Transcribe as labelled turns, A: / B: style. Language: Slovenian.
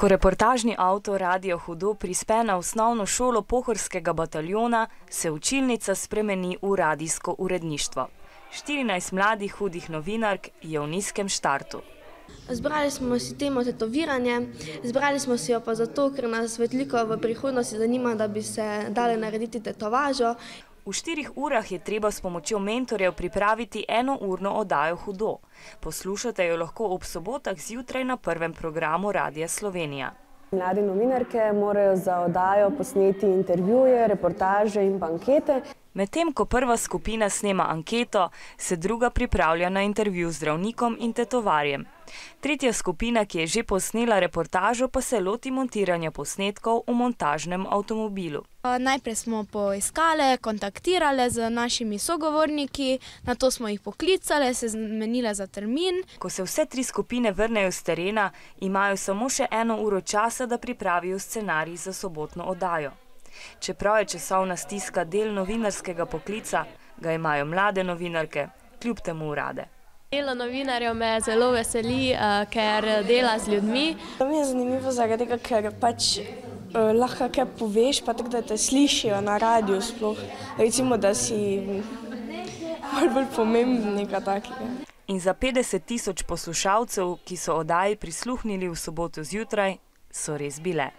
A: Ko reportažni avto Radio Hudo prispe na osnovno šolo pohorskega bataljona, se učilnica spremeni v radijsko uredništvo. 14 mladih hudih novinark je v nizkem štartu.
B: Zbrali smo si temo tetoviranje, zbrali smo si jo pa zato, ker nas veliko v prihodnosti zanima, da bi se dali narediti tetovažo.
A: V 4 urah je treba s pomočjo mentorjev pripraviti enourno oddajo Hudo. Poslušate jo lahko ob sobotah zjutraj na prvem programu Radia Slovenija.
C: Mlade novinarke morajo za oddajo posneti intervjuje, reportaže in ankete.
A: Medtem ko prva skupina snema anketo, se druga pripravlja na intervju z zdravnikom in tetovarjem. Tretja skupina, ki je že posnela reportažo, pa se loti montiranja posnetkov v montažnem avtomobilu.
D: Najprej smo poiskali, kontaktirali z našimi sogovorniki, nato smo jih poklicali, se zmenili za termin.
A: Ko se vse 3 skupine vrnejo z terena, imajo samo še 1 uro časa, da pripravijo scenarij za sobotno oddajo. Čeprav je časovna stiska del novinarskega poklica, ga imajo mlade novinarke kljub temu rade.
E: Delo novinarjev me zelo veseli, ker dela z ljudmi.
F: To mi je zanimivo zaradi tega, ker pač lahko kaj poveš, pa tako da te slišijo na radiju sploh. Recimo, da si bolj pomembnega takega.
A: In za 50 000 poslušalcev, ki so oddaji prisluhnili v soboto zjutraj, so res bile.